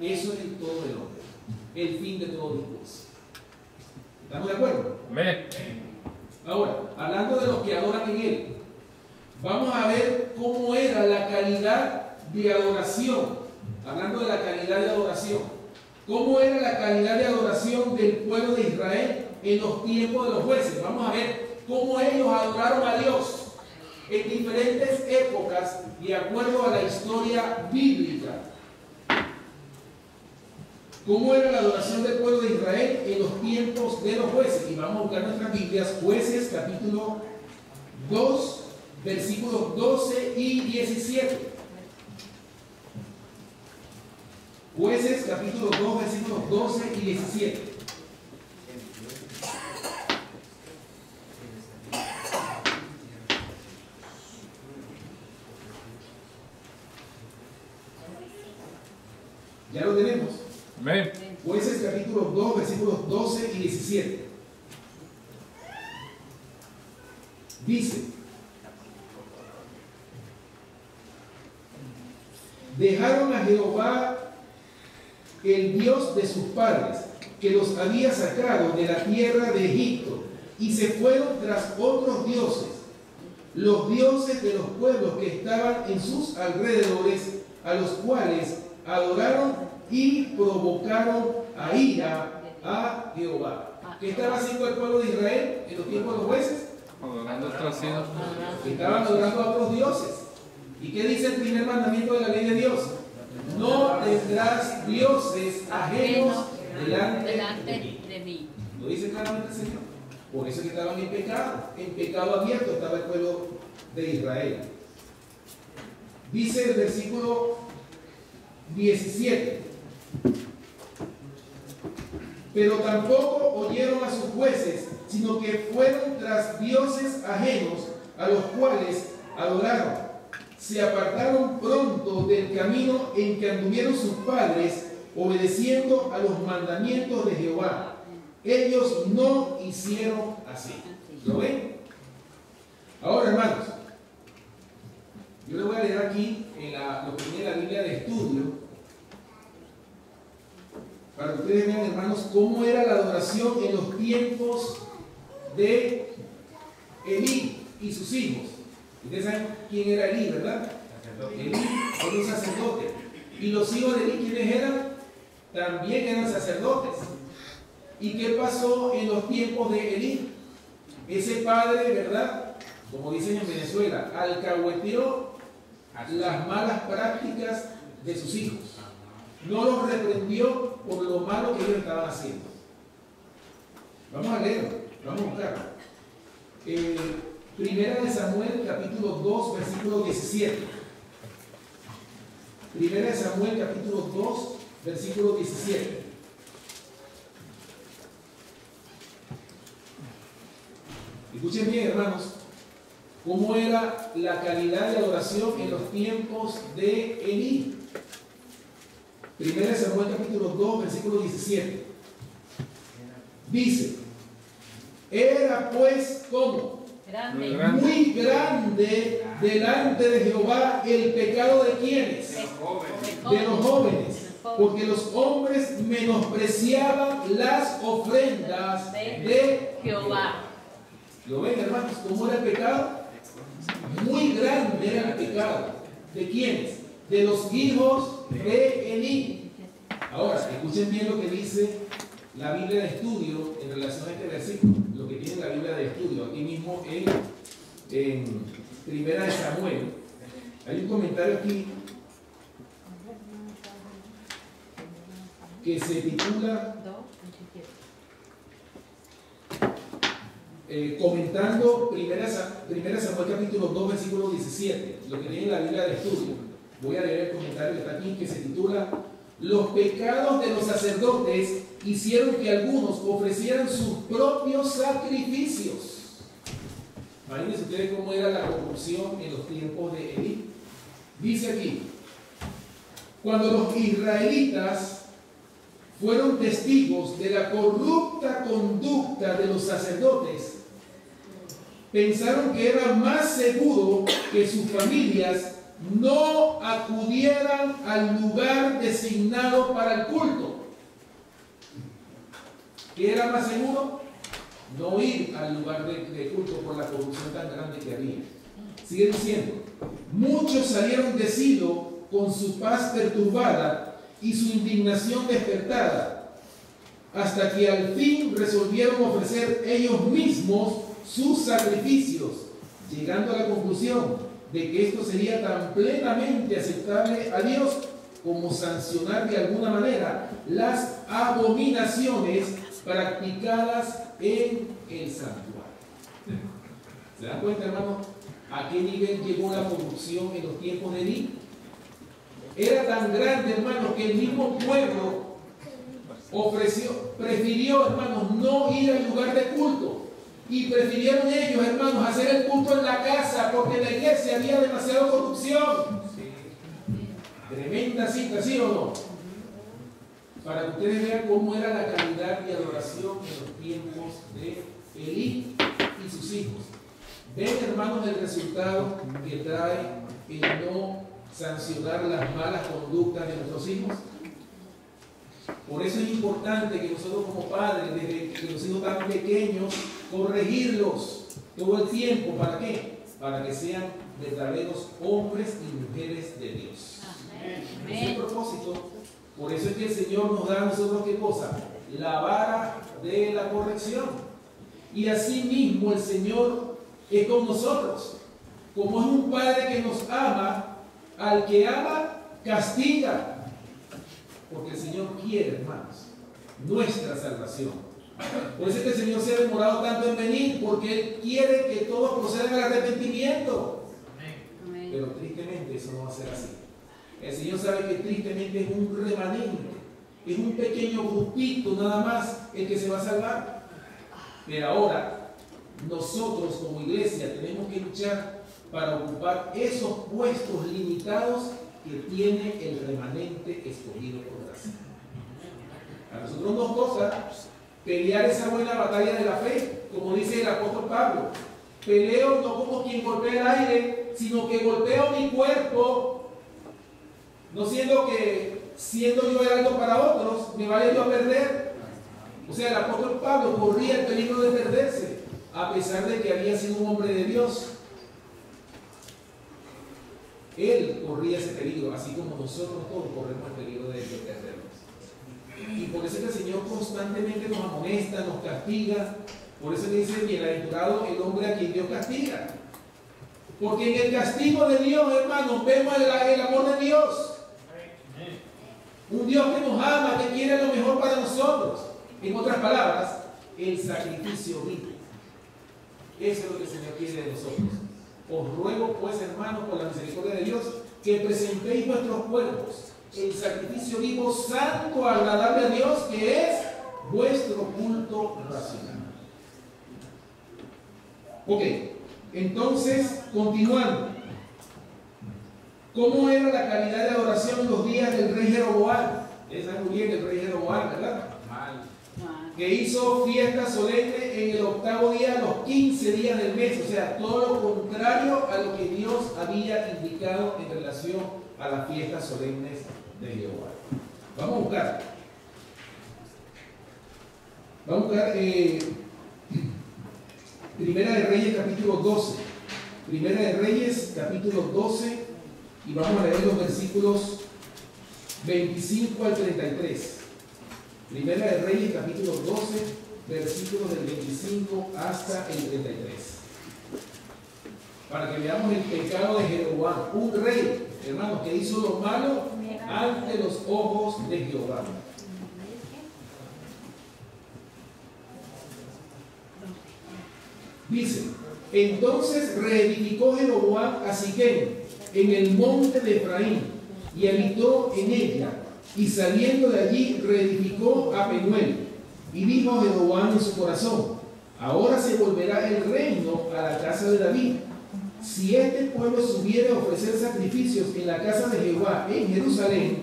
Eso es el todo del hombre. El fin de todo Dios. ¿Estamos de acuerdo? Amén. Ahora, hablando de los que adoran en Él, vamos a ver cómo era la calidad de adoración. Hablando de la calidad de adoración. ¿Cómo era la calidad de adoración del pueblo de Israel en los tiempos de los jueces? Vamos a ver cómo ellos adoraron a Dios en diferentes épocas de acuerdo a la historia bíblica. ¿Cómo era la adoración del pueblo de Israel en los tiempos de los jueces? Y vamos a buscar nuestras Biblias, Jueces capítulo 2, versículos 12 y 17. Jueces capítulo 2, versículos 12 y 17. ¿Ya lo tenemos? Amén. Jueces capítulo 2, versículos 12 y 17. Dice: dejaron a Jehová, el Dios de sus padres, que los había sacado de la tierra de Egipto, y se fueron tras otros dioses, los dioses de los pueblos que estaban en sus alrededores, a los cuales adoraron y provocaron a ira a Jehová. ¿Qué estaba haciendo el pueblo de Israel en los tiempos de los jueces? Adorando otros ídolos. Estaban adorando a otros dioses. ¿Y qué dice el primer mandamiento de la ley de Dios? No tendrás dioses ajenos delante de mí. Lo dice claramente el Señor. Por eso es que estaban en pecado abierto estaba el pueblo de Israel. Dice el versículo 17: pero tampoco oyeron a sus jueces, sino que fueron tras dioses ajenos, a los cuales adoraron. Se apartaron pronto del camino en que anduvieron sus padres, obedeciendo a los mandamientos de Jehová. Ellos no hicieron así. ¿Lo ven? Ahora, hermanos, yo les voy a leer aquí lo que tiene la Biblia de estudio, para que ustedes vean, hermanos, cómo era la adoración en los tiempos de Elí y sus hijos. Ustedes saben quién era Elí, ¿verdad? Elí era un sacerdote. ¿Y los hijos de Elí quiénes eran? También eran sacerdotes. ¿Y qué pasó en los tiempos de Elí? Ese padre, ¿verdad? Como dicen en Venezuela, alcahueteó las malas prácticas de sus hijos. No los reprendió por lo malo que ellos estaban haciendo. Vamos a leerlo, vamos a buscarlo. Primera de Samuel, capítulo 2, versículo 17. Primera de Samuel, capítulo 2, versículo 17. Escuchen bien, hermanos, cómo era la calidad de adoración en los tiempos de Elí. Primera de Samuel, capítulo 2, versículo 17. Dice: era pues como muy grande delante de Jehová el pecado de quienes, de los jóvenes, porque los hombres menospreciaban las ofrendas de Jehová. ¿Lo ven, hermanos? ¿Cómo era el pecado? Muy grande era el pecado. ¿De quiénes? De los hijos de Elí. Ahora, escuchen bien lo que dice la Biblia de estudio en relación a este versículo, lo que tiene la Biblia de estudio aquí mismo en Primera de Samuel. Hay un comentario aquí que se titula comentando Primera Samuel capítulo 2 versículo 17, lo que tiene la Biblia de estudio. Voy a leer el comentario que está aquí, que se titula: los pecados de los sacerdotes hicieron que algunos ofrecieran sus propios sacrificios. Imagínense ustedes cómo era la corrupción en los tiempos de Elí. Dice aquí: cuando los israelitas fueron testigos de la corrupta conducta de los sacerdotes, pensaron que era más seguro que sus familias no acudieran al lugar designado para el culto. ¿Qué era más seguro? No ir al lugar de culto por la corrupción tan grande que había. Sigue diciendo, muchos salieron de Silo con su paz perturbada y su indignación despertada, hasta que al fin resolvieron ofrecer ellos mismos sus sacrificios, llegando a la conclusión de que esto sería tan plenamente aceptable a Dios como sancionar de alguna manera las abominaciones practicadas en el santuario. ¿Se dan cuenta, hermano, a qué nivel llegó la corrupción en los tiempos de Elí? Era tan grande, hermano, que el mismo pueblo prefirió, hermanos, no ir al lugar de culto. Y prefirieron ellos, hermanos, hacer el culto en la casa, porque en la iglesia había demasiada corrupción. Tremenda cita, ¿sí o no? Para que ustedes vean cómo era la calidad de adoración en los tiempos de Elí y sus hijos. Ven, hermanos, el resultado que trae el no sancionar las malas conductas de nuestros hijos. Por eso es importante que nosotros como padres, desde que los hijos tan pequeños, corregirlos todo el tiempo. ¿Para qué? Para que sean verdaderos hombres y mujeres de Dios. Ese es el propósito. Por eso es que el Señor nos da a nosotros, ¿qué cosa? La vara de la corrección. Y así mismo el Señor es con nosotros. Como es un Padre que nos ama, al que ama, castiga. Porque el Señor quiere, hermanos, nuestra salvación. Por eso es que el Señor se ha demorado tanto en venir, porque Él quiere que todos procedan al arrepentimiento. Amén. Pero tristemente eso no va a ser así. El Señor sabe que tristemente es un remanente, es un pequeño grupito nada más el que se va a salvar. Pero ahora, nosotros como iglesia tenemos que luchar para ocupar esos puestos limitados que tiene el remanente escogido por gracia. A nosotros nos toca pelear esa buena batalla de la fe, como dice el apóstol Pablo. Peleo no como quien golpea el aire, sino que golpeo mi cuerpo, no siendo yo heraldo para otros, me vaya yo a perder. O sea, el apóstol Pablo corría el peligro de perderse, a pesar de que había sido un hombre de Dios. Él corría ese peligro, así como nosotros todos corremos el peligro de perdernos. Y por eso es que el Señor constantemente nos amonesta, nos castiga. Por eso le dice, bienaventurado el hombre a quien Dios castiga. Porque en el castigo de Dios, hermanos, vemos el amor de Dios. Un Dios que nos ama, que quiere lo mejor para nosotros. En otras palabras, el sacrificio vivo. Eso es lo que el Señor quiere de nosotros. Os ruego, pues, hermanos, por la misericordia de Dios, que presentéis vuestros cuerpos en sacrificio vivo, santo, agradable a Dios, que es vuestro culto racional. Ok, entonces, continuando. ¿Cómo era la calidad de adoración en los días del rey Jeroboam? Es muy bien el rey Jeroboam, ¿verdad? Que hizo fiesta solemne en el 8º día, los 15 días del mes, o sea, todo lo contrario a lo que Dios había indicado en relación a las fiestas solemnes de Jehová. Vamos a buscar. Primera de Reyes, capítulo 12. Primera de Reyes, capítulo 12, y vamos a leer los versículos 25 al 33. Primera de Reyes, capítulo 12, versículos del 25 hasta el 33. Para que veamos el pecado de Jeroboam, un rey, hermanos, que hizo lo malo ante los ojos de Jehová. Dice, entonces reedificó Jeroboam a Siquem en el monte de Efraín y habitó en ella. Y saliendo de allí reedificó a Penuel. Y dijo Jeroboam en su corazón, ahora se volverá el reino a la casa de David. Si este pueblo subiera a ofrecer sacrificios en la casa de Jehová en Jerusalén,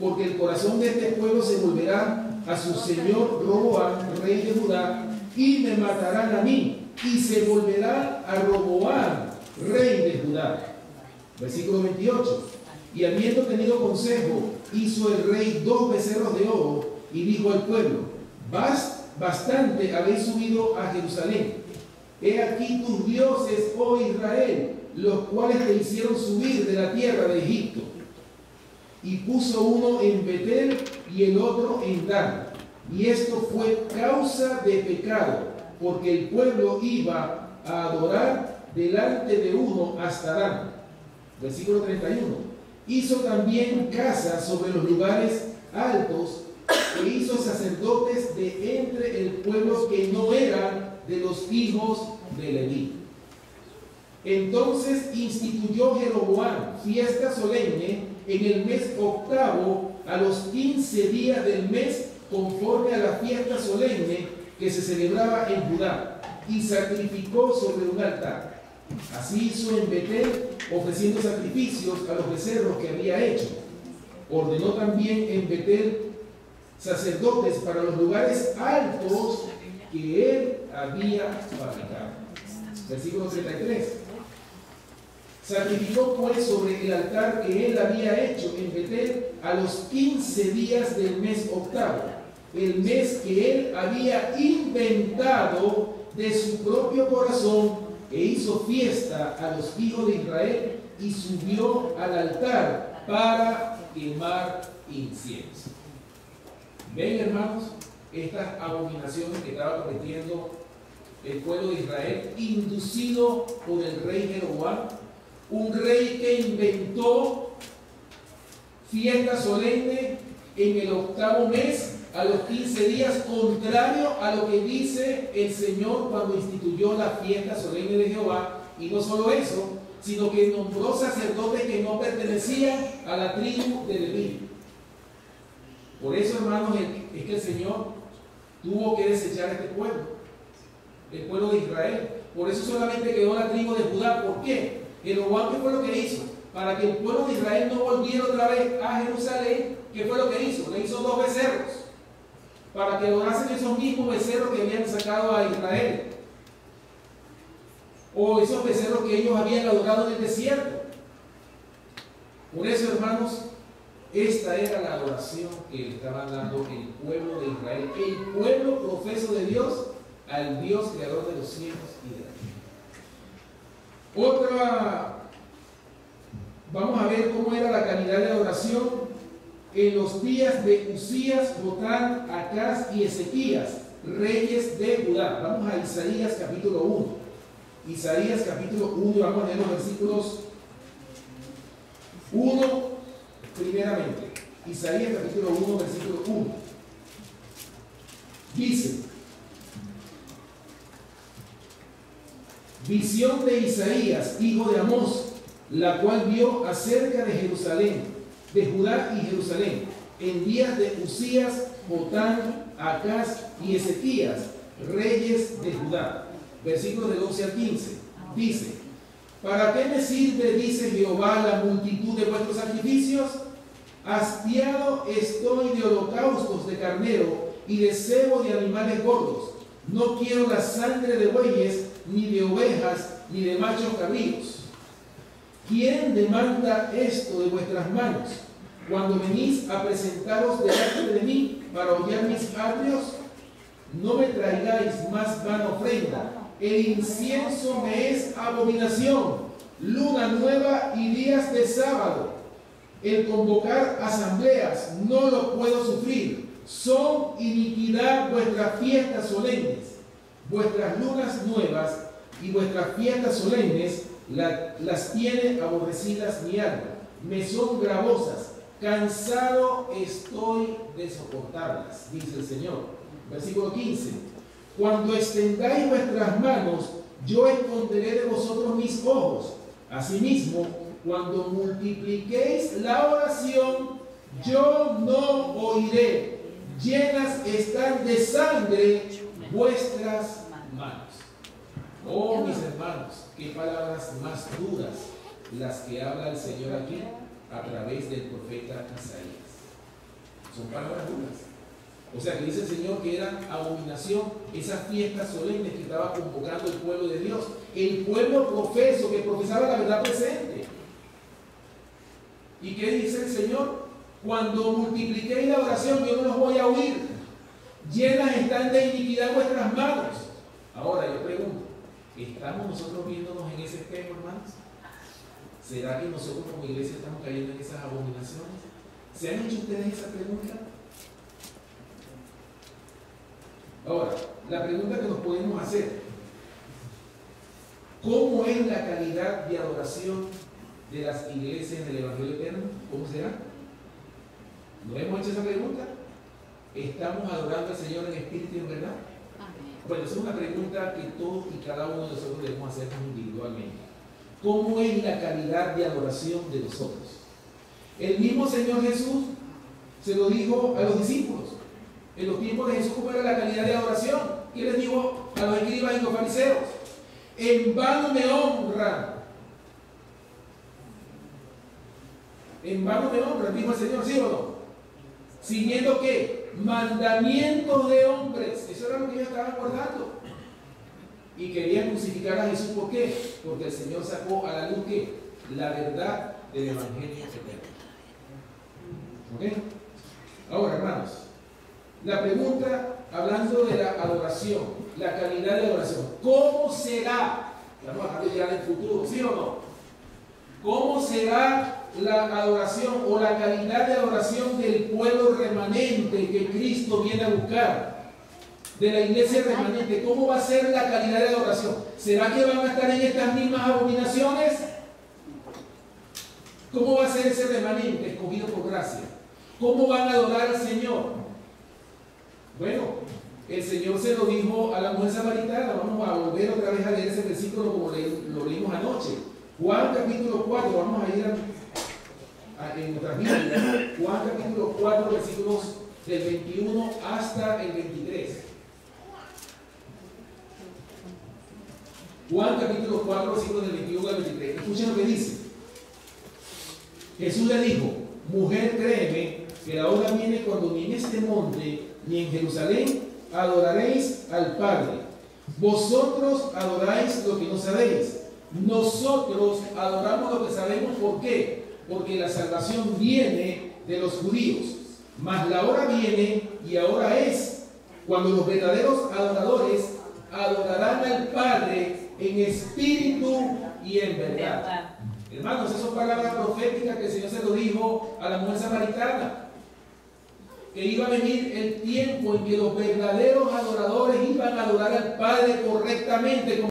porque el corazón de este pueblo se volverá a su señor Roboam, rey de Judá, y me matarán a mí, y se volverán a Roboam, rey de Judá. Versículo 28. Y habiendo tenido consejo, hizo el rey 2 becerros de oro, y dijo al pueblo: bastante habéis subido a Jerusalén. He aquí tus dioses, oh Israel, los cuales te hicieron subir de la tierra de Egipto. Y puso uno en Betel y el otro en Dan. Y esto fue causa de pecado, porque el pueblo iba a adorar delante de uno hasta Dan. Versículo 31. Hizo también casas sobre los lugares altos, e hizo sacerdotes de entre el pueblo que no eran de los hijos de Leví. Entonces instituyó Jeroboam fiesta solemne en el mes octavo, a los 15 días del mes, conforme a la fiesta solemne que se celebraba en Judá, y sacrificó sobre un altar. Así hizo en Betel, ofreciendo sacrificios a los becerros que había hecho. Ordenó también en Betel sacerdotes para los lugares altos que él había fabricado. Versículo 33. Sacrificó pues sobre el altar que él había hecho en Betel a los 15 días del mes octavo, el mes que él había inventado de su propio corazón, e hizo fiesta a los hijos de Israel y subió al altar para quemar incienso. ¿Ven, hermanos, estas abominaciones que estaba cometiendo el pueblo de Israel, inducido por el rey Jeroboam? Un rey que inventó fiesta solemne en el octavo mes, a los 15 días, contrario a lo que dice el Señor cuando instituyó la fiesta solemne de Jehová. Y no solo eso, sino que nombró sacerdotes que no pertenecían a la tribu de Leví. Por eso, hermanos, es que el Señor tuvo que desechar a este pueblo, el pueblo de Israel. Por eso solamente quedó la tribu de Judá. ¿Por qué? Jeroboam, ¿qué fue lo que hizo? Para que el pueblo de Israel no volviera otra vez a Jerusalén, ¿qué fue lo que hizo? Le hizo 2 becerros, para que adorasen esos mismos becerros que habían sacado a Israel, o esos becerros que ellos habían adorado en el desierto. Por eso, hermanos, esta era la adoración que le estaban dando el pueblo de Israel, el pueblo profeso de Dios, al Dios creador de los cielos y de la tierra. Vamos a ver cómo era la calidad de adoración en los días de Usías, Jotán, Acaz y Ezequías, reyes de Judá. Vamos a Isaías capítulo 1. Isaías capítulo 1, vamos a leer los versículos 1 primeramente. Isaías capítulo 1, versículo 1. Dice: visión de Isaías, hijo de Amós, la cual vio acerca de Jerusalén, de Judá y Jerusalén, en días de Usías, Jotán, Acaz y Ezequías, reyes de Judá. Versículos del 11 al 15. Dice: ¿para qué me sirve, dice Jehová, la multitud de vuestros sacrificios? Hastiado estoy de holocaustos de carnero y de cebo de animales gordos. No quiero la sangre de bueyes, ni de ovejas, ni de machos cabríos. ¿Quién demanda esto de vuestras manos cuando venís a presentaros delante de mí para hollar mis atrios? No me traigáis más vana ofrenda. El incienso me es abominación, luna nueva y días de sábado. El convocar asambleas no lo puedo sufrir. Son iniquidad vuestras fiestas solemnes. Vuestras lunas nuevas y vuestras fiestas solemnes las tiene aborrecidas mi alma. Me son gravosas. Cansado estoy de soportarlas, dice el Señor. Versículo 15. Cuando extendáis vuestras manos, yo esconderé de vosotros mis ojos. Asimismo, cuando multipliquéis la oración, yo no oiré. Llenas están de sangre vuestras manos. Oh, mis hermanos, qué palabras más duras las que habla el Señor aquí a través del profeta Isaías. Son palabras duras. O sea, que dice el Señor que era abominación esas fiestas solemnes que estaba convocando el pueblo de Dios. El pueblo profeso, que profesaba la verdad presente. ¿Y qué dice el Señor? Cuando multipliquéis la oración, yo no los voy a oír. Llenas están de iniquidad vuestras manos. Ahora yo pregunto, ¿estamos nosotros viéndonos en ese espejo, hermanos? ¿Será que nosotros como iglesia estamos cayendo en esas abominaciones? ¿Se han hecho ustedes esa pregunta? Ahora, la pregunta que nos podemos hacer: ¿cómo es la calidad de adoración de las iglesias del Evangelio Eterno? ¿Cómo será? ¿No hemos hecho esa pregunta? ¿Estamos adorando al Señor en espíritu y en verdad? Bueno, esa es una pregunta que todos y cada uno de nosotros debemos hacernos individualmente. ¿Cómo es la calidad de adoración de nosotros? El mismo Señor Jesús se lo dijo a los discípulos. En los tiempos de Jesús, ¿cómo era la calidad de adoración? ¿Qué les dijo a los escribas y los fariseos? En vano me honran. En vano me honran, dijo el Señor, ¿sí o no? Siguiendo ¿qué? Mandamientos de hombres. Eso era lo que ellos estaban guardando. Y querían crucificar a Jesús. ¿Por qué? Porque el Señor sacó a la luz ¿qué? La verdad del Evangelio eterno. ¿Ok? Ahora, hermanos, la pregunta, hablando de la adoración, la calidad de adoración, ¿cómo será? Estamos hablando ya del futuro, ¿sí o no? ¿Cómo será la adoración o la calidad de adoración del pueblo remanente que Cristo viene a buscar? De la iglesia remanente, ¿cómo va a ser la calidad de adoración? ¿Será que van a estar en estas mismas abominaciones? ¿Cómo va a ser ese remanente escogido por gracia? ¿Cómo van a adorar al Señor? Bueno, el Señor se lo dijo a la mujer samaritana. Vamos a volver otra vez a leer ese versículo como lo leímos anoche. Juan capítulo 4, vamos a ir en nuestras Biblias. Juan capítulo 4, versículos del 21 hasta el 23. Juan capítulo 4, versículos del 21 al 23. Escuchen lo que dice. Jesús le dijo: mujer, créeme que la hora viene cuando ni en este monte ni en Jerusalén adoraréis al Padre. Vosotros adoráis lo que no sabéis. Nosotros adoramos lo que sabemos. ¿Por qué? Porque la salvación viene de los judíos. Mas la hora viene, y ahora es, cuando los verdaderos adoradores adorarán al Padre en espíritu y en verdad. Hermanos, esas son palabras proféticas que el Señor se lo dijo a la mujer samaritana. Que iba a venir el tiempo en que los verdaderos adoradores iban a adorar al Padre correctamente.